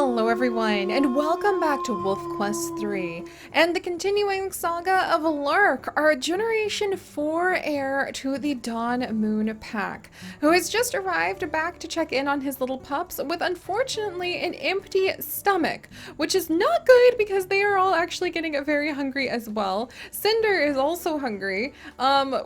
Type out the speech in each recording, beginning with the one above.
Hello everyone, and welcome back to Wolf Quest 3, and the continuing saga of Lark, our Generation 4 heir to the Dawn Moon Pack, who has just arrived back to check in on his little pups with unfortunately an empty stomach, which is not good because they are all actually getting very hungry as well. Cinder is also hungry.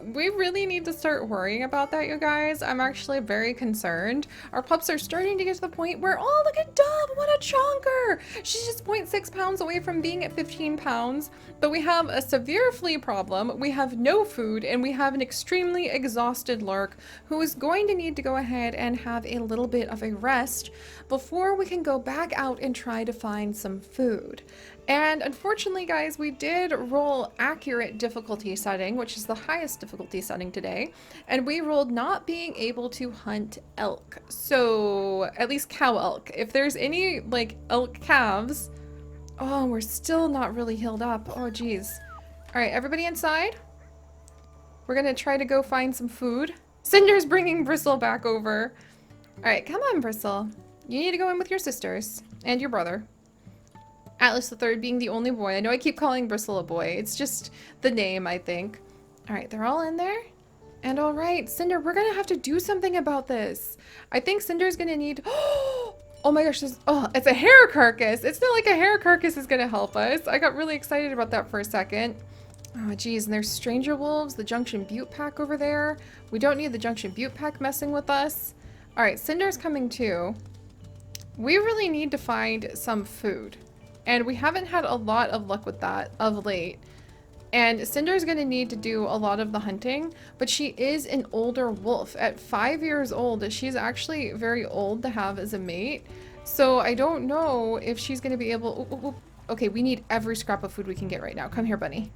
We really need to start worrying about that, you guys. I'm actually very concerned. Our pups are starting to get to the point where, oh, look at Dub, what a chonker! She's just 0.6 pounds away from being at 15 pounds, but we have a severe flea problem, we have no food, and we have an extremely exhausted Lark who is going to need to go ahead and have a little bit of a rest before we can go back out and try to find some food. And unfortunately, guys, we did roll accurate difficulty setting, which is the highest difficulty setting today, and we rolled not being able to hunt elk. So, at least cow elk. If there's any, like, elk calves... Oh, we're still not really healed up. Oh, geez. Alright, everybody inside? We're gonna try to go find some food. Cinder's bringing Bristle back over. Alright, come on, Bristle. You need to go in with your sisters. And your brother. Atlas the Third being the only boy. I know I keep calling Bristle a boy. It's just the name, I think. Alright, they're all in there. And alright, Cinder, we're gonna have to do something about this. I think Cinder's gonna need... Oh my gosh, it's a hair carcass. It's not like a hair carcass is gonna help us. I got really excited about that for a second. Oh geez, and there's Stranger Wolves, the Junction Butte pack over there. We don't need the Junction Butte pack messing with us. Alright, Cinder's coming too. We really need to find some food. And we haven't had a lot of luck with that of late. And Cinder's gonna need to do a lot of the hunting, but she is an older wolf. At 5 years old, she's actually very old to have as a mate. So I don't know if she's gonna be able... Ooh, ooh, ooh. Okay, we need every scrap of food we can get right now. Come here, bunny.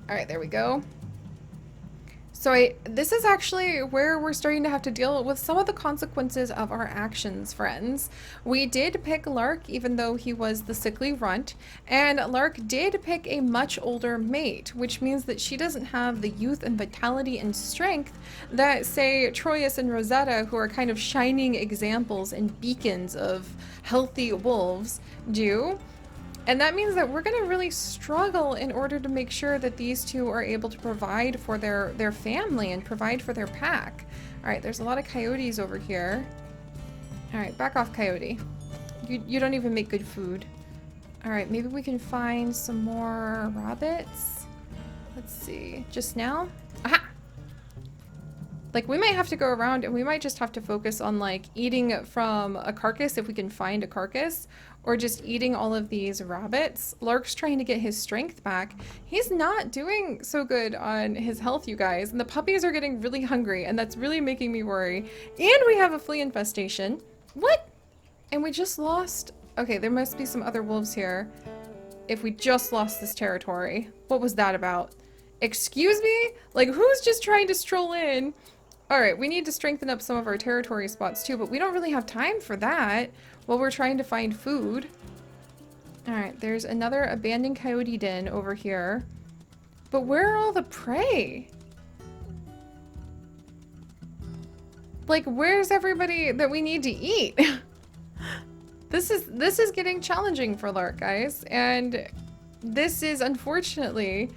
Alright, there we go. So this is actually where we're starting to have to deal with some of the consequences of our actions, friends. We did pick Lark, even though he was the sickly runt, and Lark did pick a much older mate, which means that she doesn't have the youth and vitality and strength that, say, Troyus and Rosetta, who are kind of shining examples and beacons of healthy wolves, do. And that means that we're going to really struggle in order to make sure that these two are able to provide for their family and provide for their pack. Alright, there's a lot of coyotes over here. Alright, back off, coyote. You don't even make good food. Alright, maybe we can find some more rabbits. Let's see. Just now? Aha! Like, we might have to go around and we might just have to focus on, like, eating from a carcass if we can find a carcass, or just eating all of these rabbits. Lark's trying to get his strength back. He's not doing so good on his health, you guys, and the puppies are getting really hungry, and that's really making me worry. And we have a flea infestation. What? And we just lost... Okay, there must be some other wolves here. If we just lost this territory. What was that about? Excuse me? Like, who's just trying to stroll in? Alright, we need to strengthen up some of our territory spots too, but we don't really have time for that while we're trying to find food. Alright, there's another abandoned coyote den over here. But where are all the prey? Like, where's everybody that we need to eat? This is getting challenging for Lark, guys, and this is unfortunately,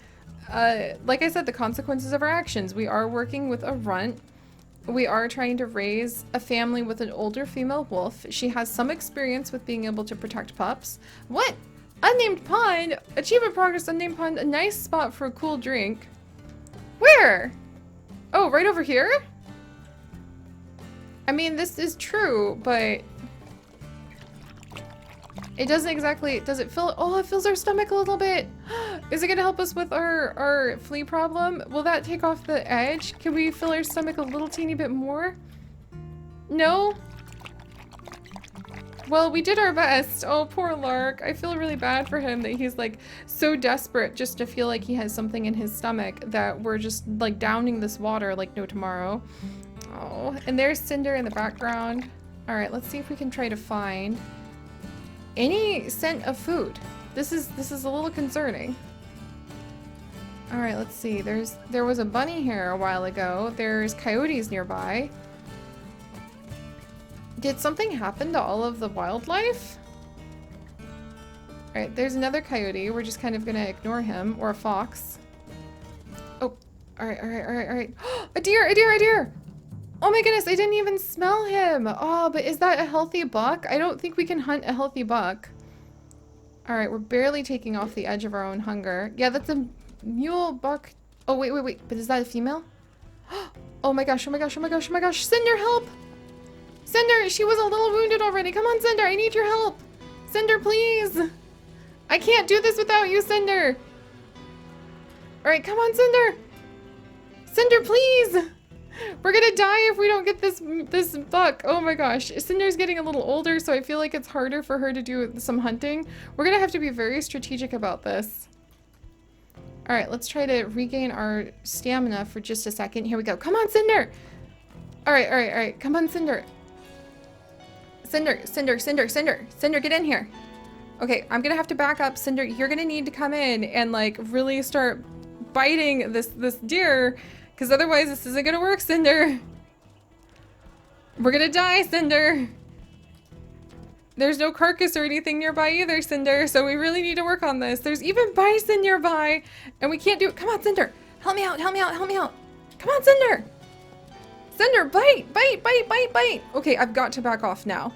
like I said, the consequences of our actions. We are working with a runt. We are trying to raise a family with an older female wolf. She has some experience with being able to protect pups. What? Unnamed pond? Achievement progress, unnamed pond. A nice spot for a cool drink. Where? Oh, right over here? I mean, this is true, but... It doesn't exactly... Does it fill... Oh, it fills our stomach a little bit. Is it going to help us with our flea problem? Will that take off the edge? Can we fill our stomach a little teeny bit more? No? Well, we did our best. Oh, poor Lark. I feel really bad for him that he's, like, so desperate just to feel like he has something in his stomach that we're just, like, downing this water like no tomorrow. Oh, and there's Cinder in the background. All right, let's see if we can try to find any scent of food. This is a little concerning. All right, let's see. There was a bunny here a while ago. There's coyotes nearby. Did something happen to all of the wildlife? Alright, there's another coyote. We're just kind of gonna ignore him. Or a fox. Oh, alright. A deer, a deer, a deer! Oh my goodness, I didn't even smell him! Oh, but is that a healthy buck? I don't think we can hunt a healthy buck. Alright, we're barely taking off the edge of our own hunger. Yeah, that's a mule buck. Oh, wait. But is that a female? Oh my gosh, oh my gosh, oh my gosh, oh my gosh. Cinder, help! Cinder, she was a little wounded already. Come on, Cinder, I need your help. Cinder, please. I can't do this without you, Cinder. Alright, come on, Cinder. Cinder, please. We're gonna die if we don't get this buck. Oh my gosh. Cinder's getting a little older, so I feel like it's harder for her to do some hunting. We're gonna have to be very strategic about this. Alright, let's try to regain our stamina for just a second. Here we go. Come on, Cinder! Alright. Come on, Cinder. Cinder, get in here. Okay, I'm gonna have to back up. Cinder, you're gonna need to come in and like really start biting this deer, because otherwise this isn't gonna work, Cinder. We're gonna die, Cinder. There's no carcass or anything nearby either, Cinder, so we really need to work on this. There's even bison nearby, and we can't do it. Come on, Cinder. Help me out. Come on, Cinder. Cinder, bite. Okay, I've got to back off now,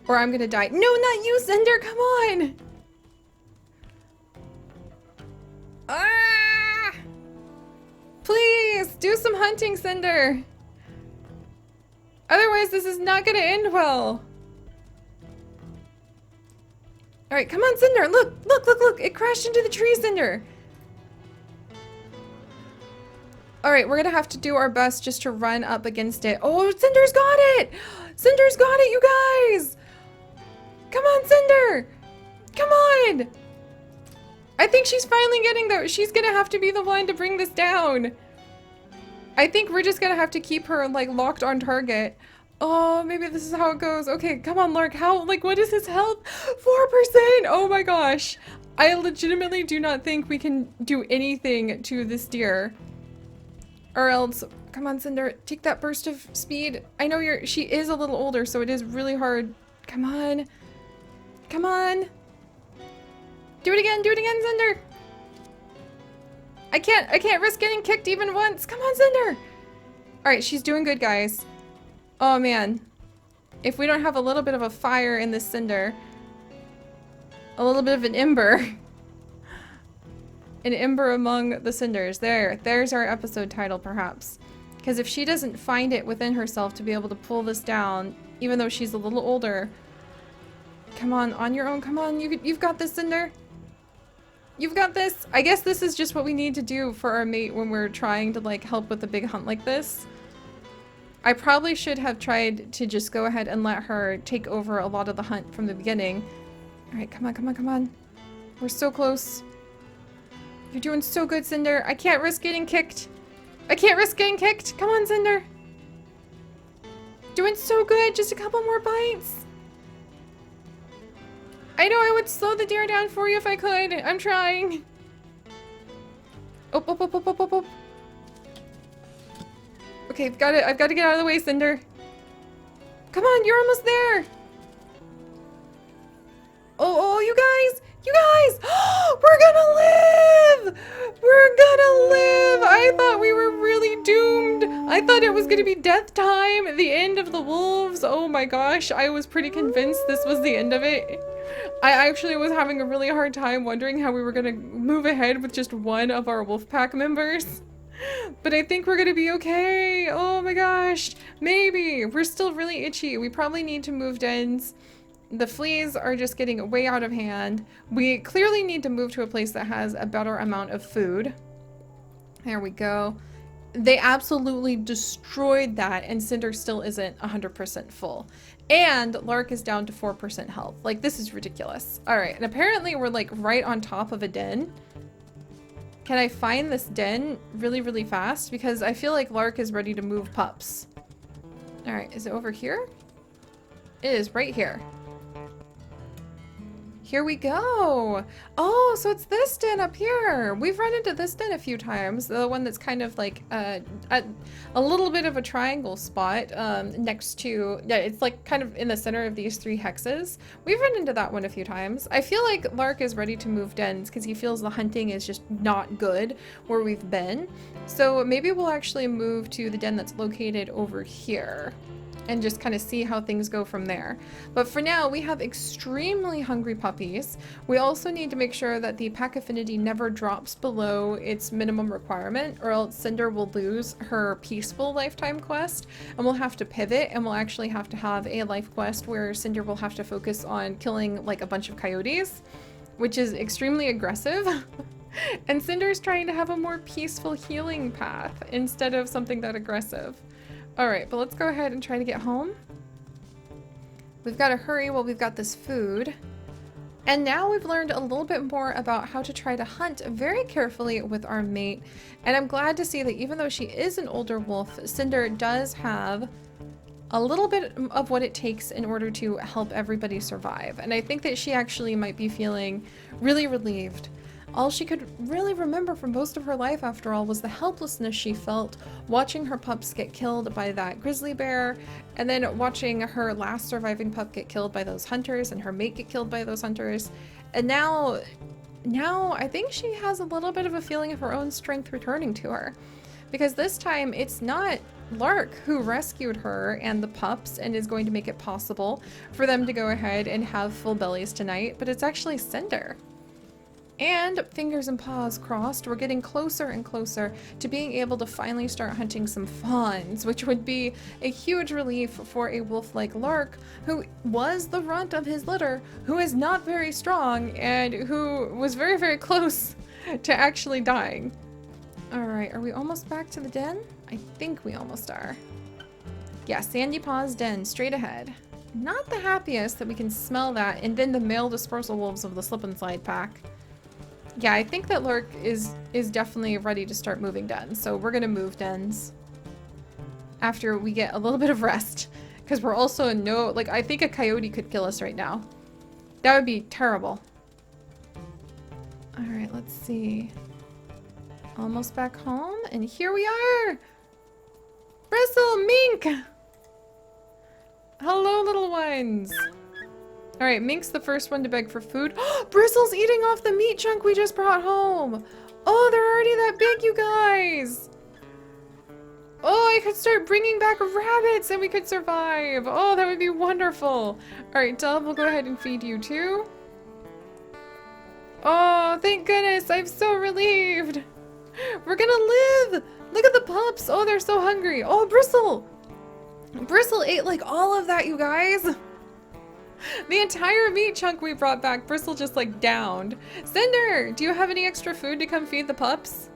or I'm gonna die. No, not you, Cinder, come on. Ah! Please, do some hunting, Cinder. Otherwise, this is not gonna end well. Alright, come on, Cinder. Look. It crashed into the tree, Cinder. Alright, we're gonna have to do our best just to run up against it. Oh, Cinder's got it! Cinder's got it, you guys! Come on, Cinder! Come on! I think she's finally getting there. She's gonna have to be the one to bring this down. I think we're just gonna have to keep her, like, locked on target. Oh, maybe this is how it goes. Okay, come on, Lark. How, like, what is his health? 4%! Oh my gosh. I legitimately do not think we can do anything to this deer. Or else, come on, Cinder, take that burst of speed. I know she is a little older, so it is really hard. Come on. Come on. Do it again, Cinder. I can't risk getting kicked even once. Come on, Cinder. All right, she's doing good, guys. Oh man, if we don't have a little bit of a fire in this Cinder, a little bit of an ember, an ember among the cinders. There's our episode title, perhaps. Because if she doesn't find it within herself to be able to pull this down, even though she's a little older, come on your own. Come on, you've got this, Cinder. You've got this. I guess this is just what we need to do for our mate when we're trying to like help with a big hunt like this. I probably should have tried to just go ahead and let her take over a lot of the hunt from the beginning. All right, come on. We're so close. You're doing so good, Cinder. I can't risk getting kicked. Come on, Cinder. Doing so good. Just a couple more bites. I know I would slow the deer down for you if I could. I'm trying. Oh. Okay, I've got to get out of the way, Cinder. Come on, you're almost there. Oh, you guys! We're gonna live! I thought we were really doomed. I thought it was gonna be death time, the end of the wolves. Oh my gosh, I was pretty convinced this was the end of it. I actually was having a really hard time wondering how we were gonna move ahead with just one of our wolf pack members. But I think we're gonna be okay. Oh my gosh. Maybe. We're still really itchy. We probably need to move dens. The fleas are just getting way out of hand. We clearly need to move to a place that has a better amount of food. There we go. They absolutely destroyed that, and Cinder still isn't 100% full. And Lark is down to 4% health. Like, this is ridiculous. All right, and apparently we're like right on top of a den. Can I find this den really, really fast? Because I feel like Lark is ready to move pups. All right, is it over here? It is right here. Here we go. Oh, so it's this den up here. We've run into this den a few times. The one that's kind of like a little bit of a triangle spot next to, yeah, it's like kind of in the center of these 3 hexes. We've run into that one a few times. I feel like Lark is ready to move dens because he feels the hunting is just not good where we've been. So maybe we'll actually move to the den that's located over here and just kind of see how things go from there. But for now, we have extremely hungry puppies. We also need to make sure that the pack affinity never drops below its minimum requirement, or else Cinder will lose her peaceful lifetime quest, and we'll have to pivot, and we'll actually have to have a life quest where Cinder will have to focus on killing like a bunch of coyotes, which is extremely aggressive. And Cinder's trying to have a more peaceful healing path instead of something that aggressive. All right, but let's go ahead and try to get home. We've got to hurry while we've got this food. And now we've learned a little bit more about how to try to hunt very carefully with our mate. And I'm glad to see that even though she is an older wolf, Cinder does have a little bit of what it takes in order to help everybody survive. And I think that she actually might be feeling really relieved. All she could really remember for most of her life, after all, was the helplessness she felt watching her pups get killed by that grizzly bear, and then watching her last surviving pup get killed by those hunters and her mate get killed by those hunters. And now I think she has a little bit of a feeling of her own strength returning to her. Because this time, it's not Lark who rescued her and the pups and is going to make it possible for them to go ahead and have full bellies tonight, but it's actually Cinder. And fingers and paws crossed, we're getting closer and closer to being able to finally start hunting some fawns, which would be a huge relief for a wolf like Lark, who was the runt of his litter, who is not very strong, and who was very, very close to actually dying. All right, are we almost back to the den? I think we almost are. Yeah, Sandy Paw's den, straight ahead. Not the happiest that we can smell that, and then the male dispersal wolves of the slip and slide pack. Yeah, I think that Lark is definitely ready to start moving dens, so we're gonna move dens after we get a little bit of rest, because we're also in no, like, I think a coyote could kill us right now. That would be terrible. All right, let's see. Almost back home, and here we are! Bristle, Mink! Hello, little ones! Alright, Mink's the first one to beg for food. Bristle's eating off the meat chunk we just brought home! Oh, they're already that big, you guys! Oh, I could start bringing back rabbits and we could survive! Oh, that would be wonderful! Alright, Dove, we'll go ahead and feed you too. Oh, thank goodness! I'm so relieved! We're gonna live! Look at the pups! Oh, they're so hungry! Oh, Bristle! Bristle ate like all of that, you guys! The entire meat chunk we brought back, Bristle just like downed. Cinder, do you have any extra food to come feed the pups?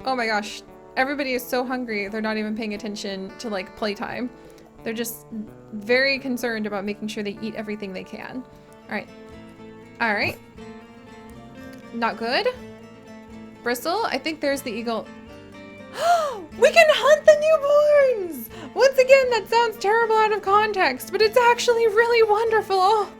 Oh my gosh, everybody is so hungry, they're not even paying attention to like playtime. They're just very concerned about making sure they eat everything they can. Alright. Alright. Not good. Bristle, I think there's the eagle. We can hunt the newborns! Once again, that sounds terrible out of context, but it's actually really wonderful. Oh,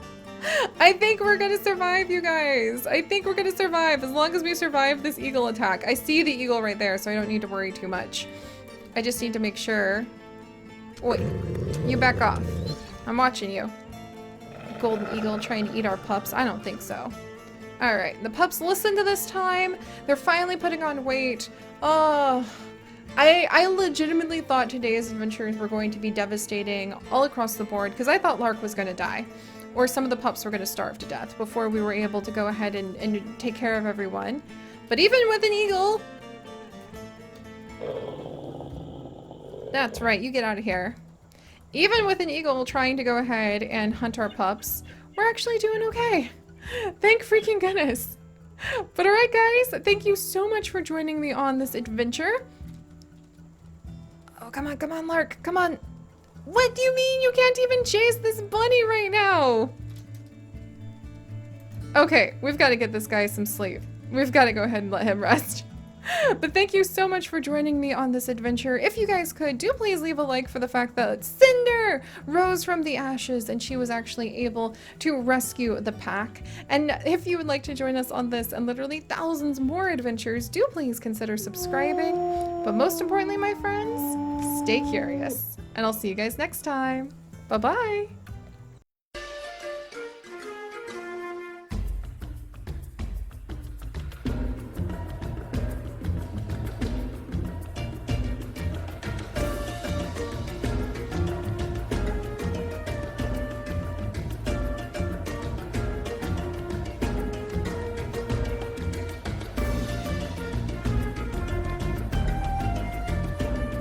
I think we're gonna survive, you guys. I think we're gonna survive as long as we survive this eagle attack. I see the eagle right there, so I don't need to worry too much. I just need to make sure. Wait, you back off. I'm watching you. Golden eagle trying to eat our pups. I don't think so. All right, the pups listened to this time. They're finally putting on weight. Oh, I legitimately thought today's adventures were going to be devastating all across the board because I thought Lark was going to die, or some of the pups were going to starve to death before we were able to go ahead and take care of everyone. But even with an eagle... That's right, you get out of here. Even with an eagle trying to go ahead and hunt our pups, we're actually doing okay. Thank freaking goodness. But alright guys, thank you so much for joining me on this adventure. Oh, come on, Lark, come on. What do you mean you can't even chase this bunny right now? Okay, we've got to get this guy some sleep. We've got to go ahead and let him rest. But thank you so much for joining me on this adventure. If you guys could, do please leave a like for the fact that Cinder CINDER rose from the ashes and she was actually able to rescue the pack. And if you would like to join us on this and literally thousands more adventures, do please consider subscribing. But most importantly, my friends, stay curious. And I'll see you guys next time. Bye-bye.